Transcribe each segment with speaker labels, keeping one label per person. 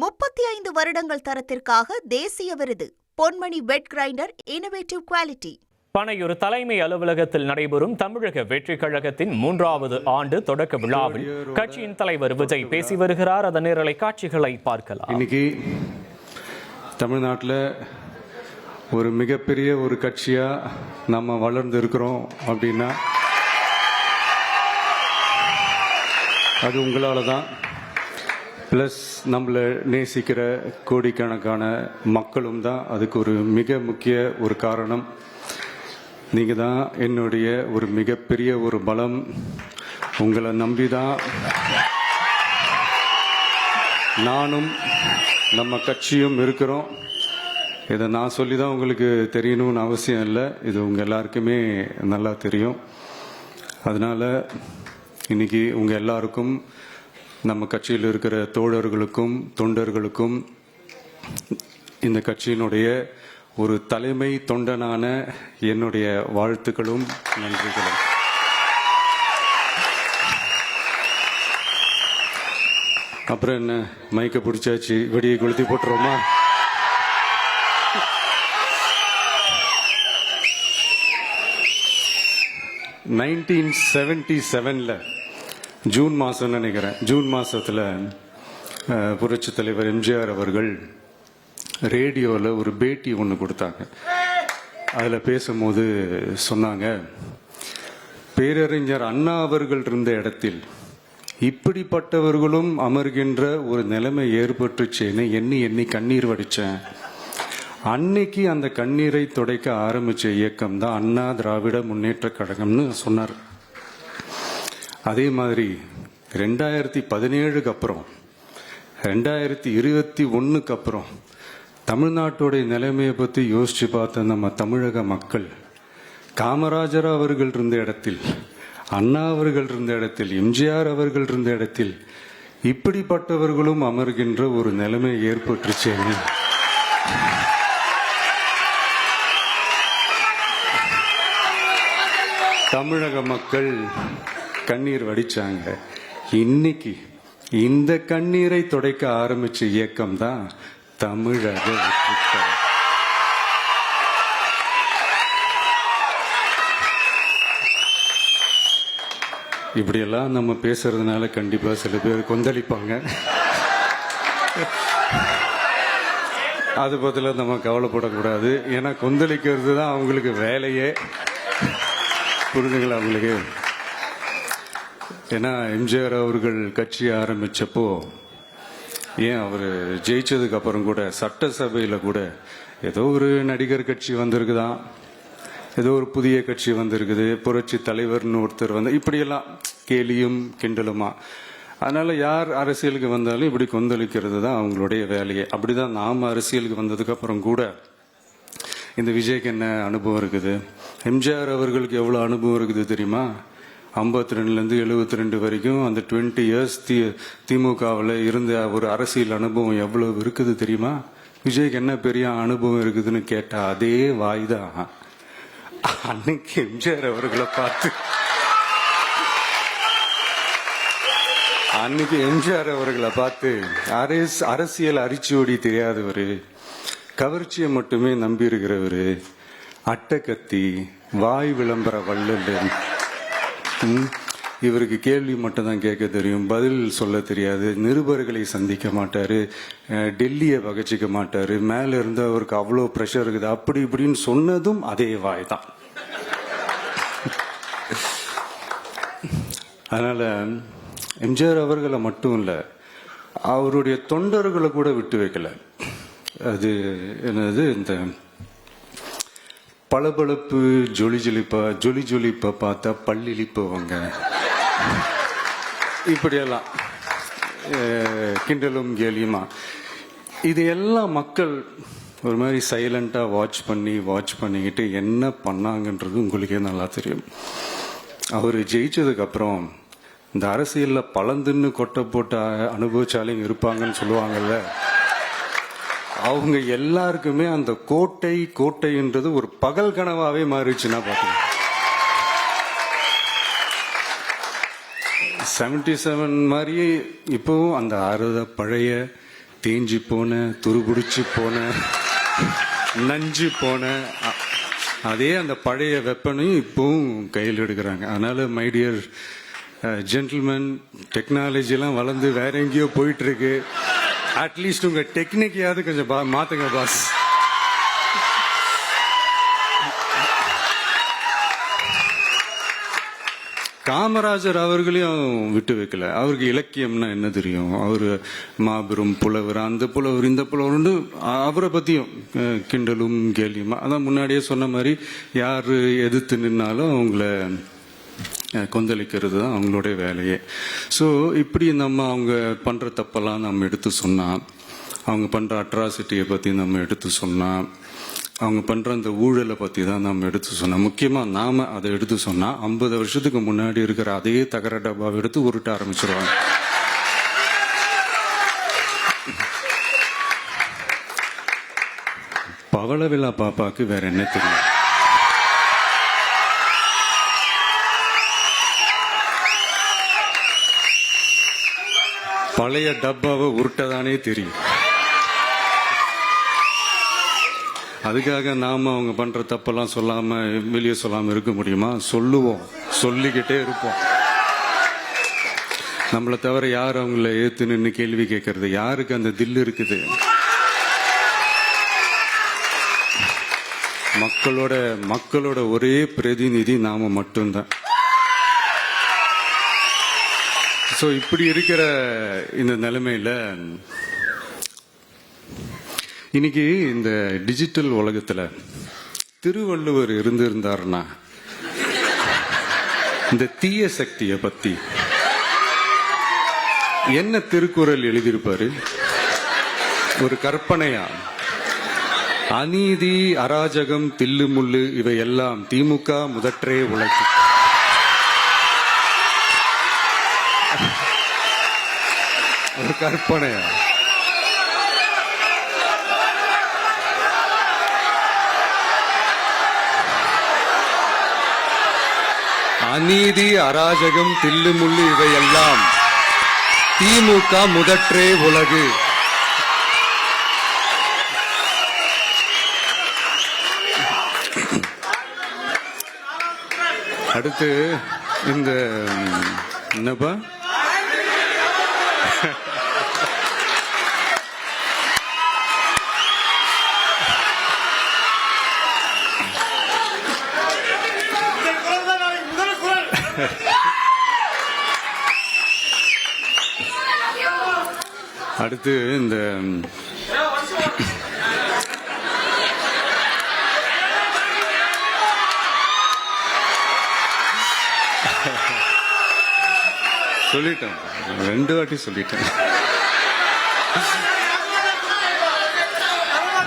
Speaker 1: 35 வருடங்கள் தரத்திற்காக தேசிய விருது. Ponmani wet grinder, innovative quality.
Speaker 2: Panaiyur தலைமை அலுவலகத்தில் நடைபெறும் தமிழக வெற்றி கழகத்தின் 3வது ஆண்டு தொடக்க விழாவில் கட்சியின் தலைவர் விஜய் பேசி வருகிறார். அதன் நேரலை காட்சிகளை பார்க்கலாம்.
Speaker 3: இன்னைக்கு தமிழ்நாட்டில் ஒரு மிகப்பெரிய ஒரு கட்சியா நம்ம வளர்ந்து இருக்கிறோம் அப்படின்னா அது உங்களால தான். ப்ளஸ் நம்மளை நேசிக்கிற கோடிக்கணக்கான மக்களும் தான் அதுக்கு ஒரு மிக முக்கிய ஒரு காரணம். நீங்கள் தான் என்னுடைய ஒரு மிகப்பெரிய ஒரு பலம். உங்களை நம்பி தான் நானும் நம்ம கட்சியும் இருக்கிறோம். இதை நான் சொல்லி தான் உங்களுக்கு தெரியணும்னு அவசியம் இல்லை. இது உங்கள் எல்லாருக்குமே நல்லா தெரியும். அதனால் இன்னைக்கு உங்கள் எல்லாருக்கும், நம்ம கட்சியில் இருக்கிற தோழர்களுக்கும் தொண்டர்களுக்கும், இந்த கட்சியினுடைய ஒரு தலைமை தொண்டனான என்னுடைய வாழ்த்துக்களும் நன்றிகளும். அப்புறம் என்ன, மைக்க பிடிச்சாச்சு, வெடியை கொளுத்தி போட்டுருவோமா? (1977) ஜூன் மாதம் நினைக்கிறேன். ஜூன் மாதத்தில் புரட்சி தலைவர் எம்ஜிஆர் அவர்கள் ரேடியோவில் ஒரு பேட்டி ஒன்று கொடுத்தாங்க. அதில் பேசும்போது சொன்னாங்க, பேரறிஞர் அண்ணா அவர்கள் இருந்த இடத்தில் இப்படிப்பட்டவர்களும் அமர்கின்ற ஒரு நிலைமை ஏற்பட்டுச்சேன்னு எண்ணி எண்ணி கண்ணீர் வடித்தேன். அன்னைக்கு அந்த கண்ணீரை துடைக்க ஆரம்பித்த இயக்கம் தான் அண்ணா திராவிட முன்னேற்ற கழகம்னு சொன்னார். அதே மாதிரி 2017 அப்புறம் 2021 அப்புறம் தமிழ்நாட்டுடைய நிலைமையை பற்றி யோசிச்சு பார்த்த நம்ம தமிழக மக்கள், காமராஜர் அவர்கள் இருந்த இடத்தில், அண்ணா அவர்கள் இருந்த இடத்தில், எம்ஜிஆர் அவர்கள் இருந்த இடத்தில் இப்படிப்பட்டவர்களும் அமர்கின்ற ஒரு நிலைமை ஏற்பட்டுச்சேன்னு தமிழக மக்கள் கண்ணீர் வடிச்சாங்க. இன்னைக்கு இந்த கண்ணீரை துடைக்க ஆரம்பிச்ச இயக்கம் தான் தமிழக வெற்றி கழகம். இப்படியெல்லாம் நம்ம பேசுறதுனால கண்டிப்பா சில பேர் கொந்தளிப்பாங்க. அது பத்தில நம்ம கவலைப்படக்கூடாது. ஏன்னா கொந்தளிக்கிறது தான் அவங்களுக்கு வேலையே. புரிஞ்சுங்களா அவங்களுக்கு? ஏன்னா எம்ஜிஆர் அவர்கள் கட்சி ஆரம்பிச்சப்போ, ஏன் அவர் ஜெயிச்சதுக்கு அப்புறம் கூட சட்டசபையில் கூட ஏதோ ஒரு நடிகர் கட்சி வந்திருக்குதான், ஏதோ ஒரு புதிய கட்சி வந்திருக்குது, புரட்சி தலைவர்னு ஒருத்தர் வந்து, இப்படியெல்லாம் கேலியும் கிண்டலுமா. அதனால யார் அரசியலுக்கு வந்தாலும் இப்படி கொந்தளிக்கிறது தான் அவங்களுடைய வேலையே. அப்படிதான் நாம் அரசியலுக்கு வந்ததுக்கு அப்புறம் கூட இந்த விஜய்க்கு என்ன அனுபவம் இருக்குது, எம்ஜிஆர் அவர்களுக்கு எவ்வளோ அனுபவம் இருக்குது தெரியுமா? 52லேருந்து 72 வரைக்கும் அந்த 20 இயர்ஸ் திமுகவில் இருந்த ஒரு அரசியல் அனுபவம் எவ்வளவு இருக்குது தெரியுமா? விஜய்க்கு என்ன பெரிய அனுபவம் இருக்குதுன்னு கேட்டா அதே வாய் தான். அன்னைக்கு எம்ஜிஆர் அவர்களை பார்த்து, அன்னைக்கு எம்ஜிஆர் அவர்களை பார்த்து அரசியல் அரிச்சுவடி தெரியாதவர், கவர்ச்சியை மட்டுமே நம்பி இருக்கிறவரு, அட்டக்கத்தி, வாய் விளம்பர வள்ளல், இவருக்கு கேள்வி மட்டும் தான் கேட்க தெரியும், பதில் சொல்ல தெரியாது, நிருபர்களை சந்திக்க மாட்டாரு, டெல்லியை வகச்சிக்க மாட்டாரு, மேல இருந்து அவருக்கு அவ்வளோ ப்ரெஷர் இருக்குது, அப்படி இப்படின்னு சொன்னதும் அதே வாய் தான். அதனால எம்ஜிஆர் அவர்களை மட்டும் இல்லை, அவருடைய தொண்டர்களை கூட விட்டு வைக்கல. அது என்னது, இந்த பளபளப்பு ஜொலி ஜொலிப்பா பார்த்தா பல்லிழிப்பவங்க, இப்படியெல்லாம் கிண்டலும் கேலியுமா, இது எல்லாம் மக்கள் ஒரு மாதிரி சைலண்டா வாட்ச் பண்ணிக்கிட்டு என்ன பண்ணாங்கன்றது உங்களுக்கே நல்லா தெரியும். அவர் ஜெயிச்சதுக்கு அப்புறம் இந்த அரசியல்ல பழந்துன்னு கொட்டை போட்ட அனுபவிச்சாலையும் இருப்பாங்கன்னு சொல்லுவாங்கல்ல, அவங்க எல்லாருக்குமே அந்த கோட்டைன்றது ஒரு பகல் கனவாவே மாறிடுச்சுன்னா பாத்தீங்க. 77 மாதிரியே இப்பவும் அந்த பழைய தேஞ்சு போன, துருபிடிச்சு போன, நஞ்சு போன அதே அந்த பழைய வெப்பனையும் இப்பவும் கையில் எடுக்கிறாங்க. அதனால மை டியர் ஜென்டில்மேன், டெக்னாலஜி எல்லாம் வளர்ந்து வேற எங்கேயோ போயிட்டு இருக்கு. அட்லீஸ்ட் உங்க டெக்னிக்கையாவது கொஞ்சம் மாத்துங்க பாஸ். காமராஜர் அவர்களையும் விட்டு வைக்கல. அவருக்கு இலக்கியம்னா என்ன தெரியும், அவரு மாபெரும் புலவர், அந்த புலவர் இந்த புலவர், அவரை பத்தியும் கிண்டலும் கேலியுமா. அதான் முன்னாடியே சொன்ன மாதிரி யாரு எதிர்த்து நின்னாலும் அவங்கள கொந்தளிக்கிறது தான் அவங்களுடைய வேலையே. ஸோ இப்படி நம்ம அவங்க பண்ற தப்பெல்லாம் நம்ம எடுத்து சொன்னா, அவங்க பண்ற அட்ராசிட்டியை பத்தி நம்ம எடுத்து சொன்னா, அவங்க பண்ற அந்த ஊழலை பத்தி தான் நம்ம எடுத்து சொன்னோம். முக்கியமா நாம அதை எடுத்து சொன்னா 50 வருஷத்துக்கு முன்னாடி இருக்கிற அதே தகர டப்பாவை எடுத்து உருட்ட ஆரம்பிச்சிருவாங்க. பவள விழா பாப்பாக்கு வேற என்ன தெரியும்? பழைய டப்பாவை உருட்டதானே தெரியும். அதுக்காக நாம அவங்க பண்ற தப்பெல்லாம் சொல்லாம வெளியே சொல்லாம இருக்க முடியுமா? சொல்லுவோம், சொல்லிக்கிட்டே இருப்போம். நம்மளை தவிர யார் அவங்கள ஏத்து நின்று கேள்வி கேட்கறது? யாருக்கு அந்த தில் இருக்குது? மக்களோட ஒரே பிரதிநிதி நாம மட்டும்தான். சோ இப்படி இருக்கிற இந்த நிலைமையில இன்னைக்கு இந்த டிஜிட்டல் உலகத்துல திருவள்ளுவர் இருந்திருந்தாருன்னா இந்த தீய சக்தியை பத்தி என்ன திருக்குறள் எழுதியிருப்பாரு? ஒரு கற்பனையா, அநீதி, அராஜகம், தில்லுமுள்ளு இவையெல்லாம் திமுக முதற்றே உலகு. ஒரு கற்பனையா? அநீதி, அராஜகம், தில்லுமுள்ளு இவையெல்லாம் திமுக முதற்றே உலகு. அடுத்து இந்த என்னப்பா அடுத்து இந்த சொல்லிட்டேன், 2 வாட்டி சொல்லிட்டேன்.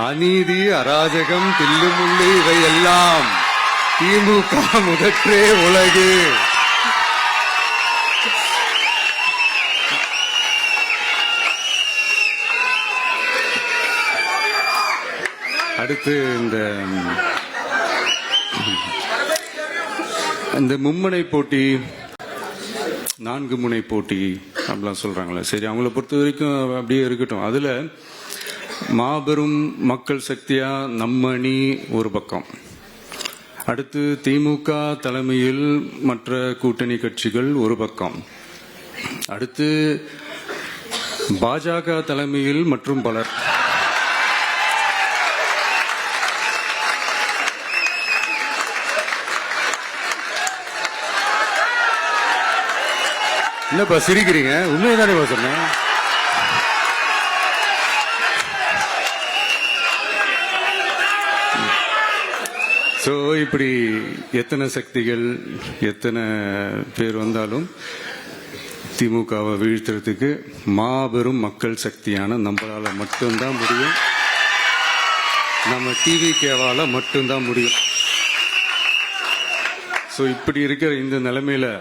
Speaker 3: அநீதி, அராஜகம், தில்லுமுள்ளு இவையெல்லாம் திமுக முதற்றே உலகு. அடுத்து இந்த மும்முனை போட்டி, 4 முனை போட்டி அப்படிலாம் சொல்றாங்களே, சரி அவங்கள பொறுத்த வரைக்கும் அப்படியே இருக்கட்டும். அதுல மாபெரும் மக்கள் சக்தியா நம்ம அணி ஒரு பக்கம், அடுத்து திமுக தலைமையில் மற்ற கூட்டணி கட்சிகள் ஒரு பக்கம், அடுத்து பாஜக தலைமையில் மற்றும் பலர். என்னப்பா சிரிக்கிறீங்க? உண்மைதானே சொன்னேன். சோ இப்படி எத்தனை சக்திகள் எத்தனை பேர் வந்தாலும் திமுகவை வீழ்த்துறதுக்கு மாபெரும் மக்கள் சக்தியான நம்மளால மட்டும்தான் முடியும். நம்ம டிவிகேவால மட்டும்தான் முடியும். சோ இப்படி இருக்கிற இந்த நிலைமையில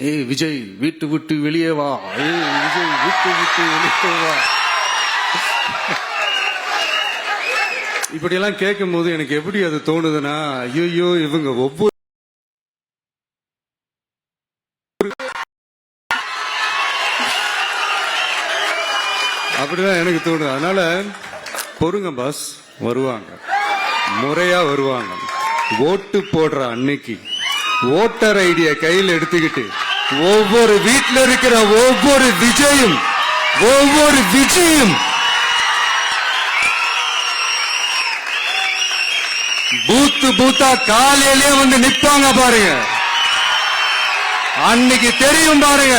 Speaker 3: ஏய் விஜய் வீட்டு விட்டு வெளியே வா, ஏய் விஜய் வீட்டு விட்டு வெளியே வா, இப்படியெல்லாம் கேட்கும் போது எனக்கு எப்படி அது தோணுதுன்னா, ஐயோ இவங்க ஒவ்வொரு அப்படிதான் எனக்கு தோணுது. அதனால பொறுங்க பாஸ், வருவாங்க, முறையா வருவாங்க. ஓட்டு போடுற அன்னைக்கு ஓட்டர் ஐடிய கையில் எடுத்துக்கிட்டு ஒவ்வொரு வீட்டில் இருக்கிற ஒவ்வொரு விஜயும் பூத்தா காலையிலே வந்து நிப்பாங்க பாருங்க. அன்னைக்கு தெரியும் பாருங்க,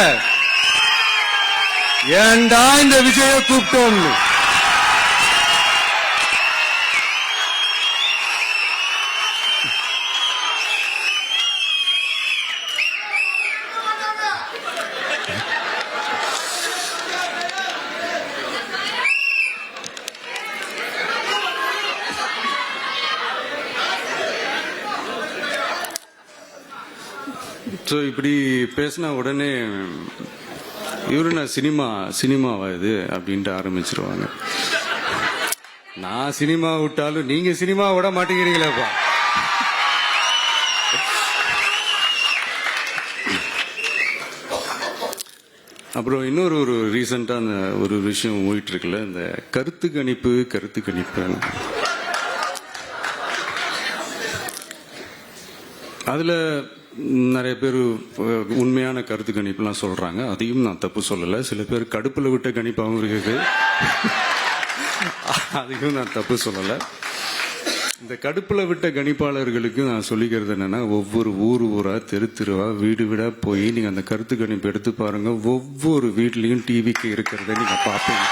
Speaker 3: ஏண்டா இந்த விஜய கூப்பிட்டோம். இப்படி பேசினா உடனே இவரு நான் சினிமாவா இது அப்படின்ட்டு ஆரம்பிச்சிருவாங்க. நான் சினிமா விட்டாலும் நீங்க சினிமா விட மாட்டேங்கிறீங்களேப்பா. அப்புறம் இன்னொரு ரீசெண்டா அந்த ஒரு விஷயம் போயிட்டு இருக்குல்ல, இந்த கருத்து கணிப்பு அதுல நிறைய பேர் உண்மையான கருத்து கணிப்புலாம் சொல்றாங்க. அதையும் நான் தப்பு சொல்லல. சில பேர் கடுப்புல விட்ட கணிப்பாகவும் இருக்குது, அதையும் நான் தப்பு சொல்லல. இந்த கடுப்புல விட்ட கணிப்பாளர்களுக்கு நான் சொல்லிக்கிறது என்னன்னா, ஒவ்வொரு ஊரா தெருவா வீடா போய் நீங்க அந்த கருத்து கணிப்பு எடுத்து பாருங்க. ஒவ்வொரு வீட்லயும் டிவிக்கு இருக்கிறத நீங்க பார்ப்பீங்க.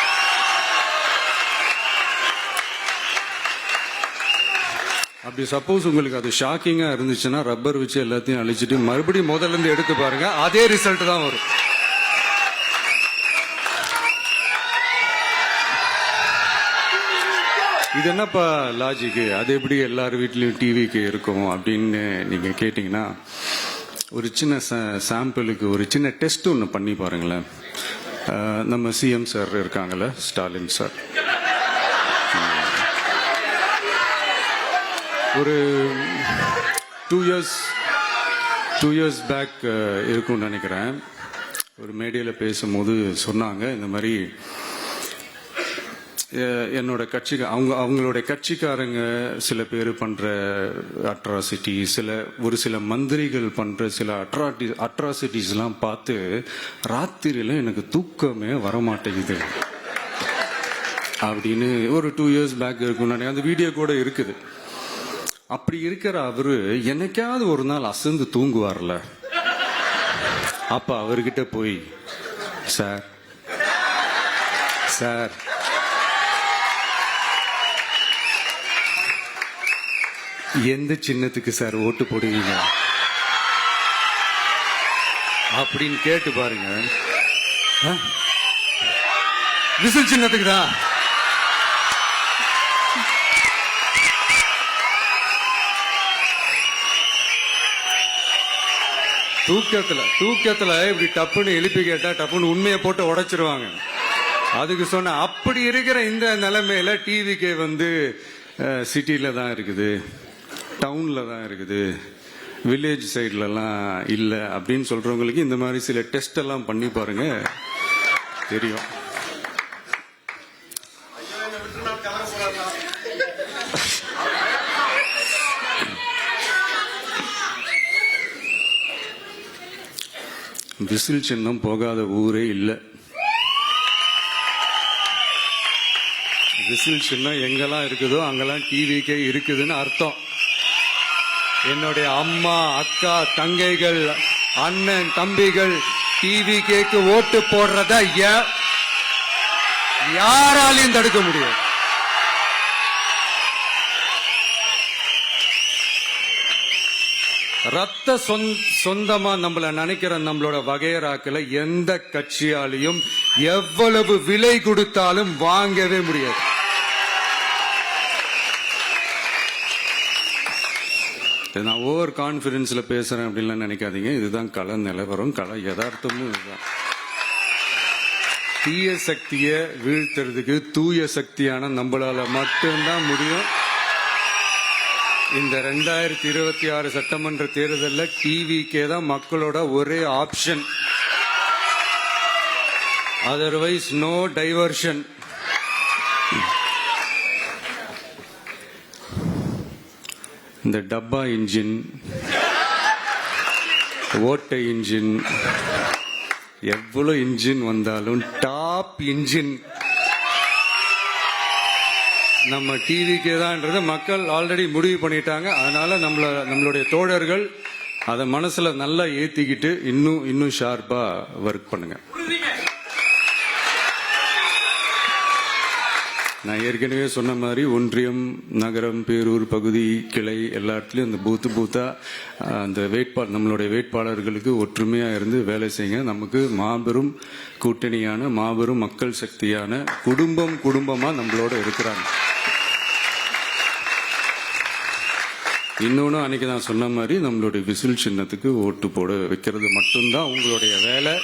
Speaker 3: அப்படி சப்போஸ் உங்களுக்கு அது ஷாக்கிங்கா இருந்துச்சுன்னா ரப்பர் வச்சு எல்லாத்தையும் அழிச்சிட்டு மறுபடியும் முதல்ல இருந்து எடுத்து பாருங்க, அதே ரிசல்ட் தான் வரும். இது என்னப்பா லாஜிக்கு, அது எப்படி எல்லார் வீட்லயும் டிவிக்கு இருக்கும் அப்படின்னு நீங்க கேட்டீங்கன்னா, ஒரு சின்ன சாம்பிளுக்கு ஒரு சின்ன டெஸ்ட் ஒன்று பண்ணி பாருங்களேன். நம்ம சிஎம் சார் இருக்காங்கல்ல, ஸ்டாலின் சார், ஒரு 2 years பேக் இருக்கும்னு நினைக்கிறேன். ஒரு மேடையில் பேசும்போது சொன்னாங்க, இந்த மாதிரி என்னோட கட்சி அவங்களோட கட்சிக்காரங்க சில பேர் பண்ற அட்ராசிட்டி, ஒரு சில மந்திரிகள் பண்ற சில அட்ராசிட்டிஸ் எல்லாம் பார்த்து ராத்திரியில எனக்கு தூக்கமே வரமாட்டேங்குது அப்படின்னு ஒரு 2 years பேக் இருக்கும்னு நினைக்கிறேன். அந்த வீடியோ கூட இருக்குது. அப்படி இருக்கிற அவரு என்னைக்காவது ஒரு நாள் அசந்து தூங்குவார்ல, அப்ப அவர்கிட்ட போய், சார் எந்த சின்னத்துக்கு சார் ஓட்டு போடுவீங்க அப்படின்னு கேட்டு பாருங்க. விசில் சின்னத்துக்கு தான். தூக்கத்துல இப்படி டப்புன்னு எழுப்பி கேட்டா டப்புன்னு உண்மையை போட்டு உடைச்சிருவாங்க. அதுக்கு சொன்ன அப்படி இருக்கிற இந்த நிலைமையில டிவிக்கே வந்து சிட்டில தான் இருக்குது, டவுன்ல தான் இருக்குது, வில்லேஜ் சைட்லலாம் இல்லை அப்படின்னு சொல்றவங்களுக்கு இந்த மாதிரி சில டெஸ்ட் எல்லாம் பண்ணி பாருங்க, தெரியும். விசில் சின்னம் போகாத ஊரே இல்லை. விசில் சின்னம் எங்கெல்லாம் இருக்குதோ அங்கெல்லாம் டிவிக்கே இருக்குதுன்னு அர்த்தம். என்னுடைய அம்மா, அக்கா, தங்கைகள், அண்ணன், தம்பிகள் டிவிக்கேக்கு ஓட்டு போடுறத யாராலையும் தடுக்க முடியும். ரத்த சொந்தமா நம்மள நினைக்கிற நம்மளோட வகையராக்களை எந்த கட்சியாலையும் எவ்வளவு விலை கொடுத்தாலும் வாங்கவே முடியாது. நான் ஓவர் கான்பிடன்ஸ்ல பேசுறேன் அப்படின்லாம் நினைக்காதீங்க. இதுதான் கள நிலவரம், கள யதார்த்தமும் இதுதான். தீய சக்தியை வீழ்த்துறதுக்கு தூய சக்தியான நம்மளால மட்டும்தான் முடியும். இந்த 2026 சட்டமன்ற தேர்தலில் டிவிக்கே தான் மக்களோட ஒரே ஆப்ஷன். Otherwise no diversion. இந்த டப்பா இன்ஜின், ஓட்டை இன்ஜின், எவ்வளவு இன்ஜின் வந்தாலும் டாப் இன்ஜின் நம்ம டிவிக்கே தான்ன்றதை மக்கள் ஆல்ரெடி முடிவு பண்ணிட்டாங்க. அதனால நம்மளுடைய தோழர்கள் அதை மனசுல நல்லா ஏத்திக்கிட்டு இன்னும் ஷார்ப்பா ஒர்க் பண்ணுங்க. நான் ஏற்கனவே சொன்ன மாதிரி ஒன்றியம், நகரம், பேரூர், பகுதி, கிளை எல்லா இடத்துலயும் அந்த பூத்தா அந்த நம்மளுடைய வேட்பாளர்களுக்கு ஒற்றுமையா இருந்து வேலை செய்யுங்க. நமக்கு மாபெரும் கூட்டணியான மாபெரும் மக்கள் சக்தியான குடும்பமா நம்மளோட இருக்கிறாங்க. இன்னொன்னு அன்னைக்கு நான் சொன்ன மாதிரி நம்மளுடைய விசில் சின்னத்துக்கு ஓட்டு போட வைக்கிறது மட்டும்தான் உங்களுடைய வேலை.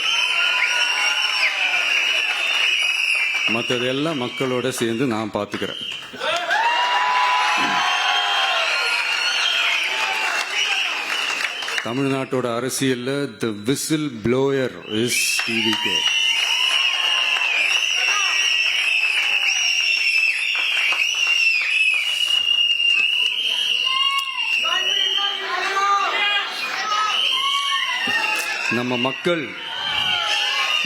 Speaker 3: மற்றதெல்லாம் மக்களோட சேர்ந்து நான் பார்த்துக்கிறேன். தமிழ்நாட்டோட அரசியல்ல தி விசில் ப்ளோயர் இஸ் டிவிகே. நம்ம மக்கள்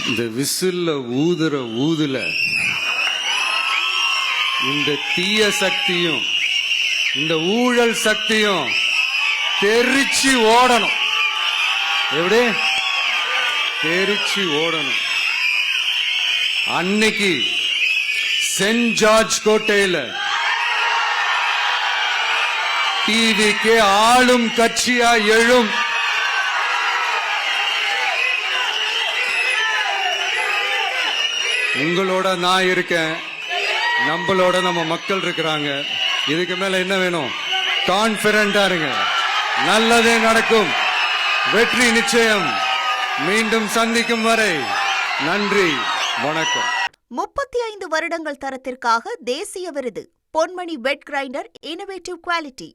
Speaker 3: இந்த விசில்ல ஊதுல இந்த தீய சக்தியும் இந்த ஊழல் சக்தியும் தெரிச்சு ஓடணும். எப்படி தெரிச்சு ஓடணும்? அன்னைக்கு சென்ட் ஜார்ஜ் கோட்டையில டிவிக்கு ஆளும் கட்சியா எழும். உங்களோட நான் இருக்கேன், நம்மளோட நம்ம மக்கள் இருக்கிறாங்க. இதுக்கு மேல என்ன வேணும்? கான்பிடண்டா இருங்க, நல்லதே நடக்கும், வெற்றி நிச்சயம். மீண்டும் சந்திக்கும் வரை நன்றி, வணக்கம்.
Speaker 1: 35 வருடங்கள் தரத்திற்காக தேசிய விருது Ponmani wet grinder innovative quality.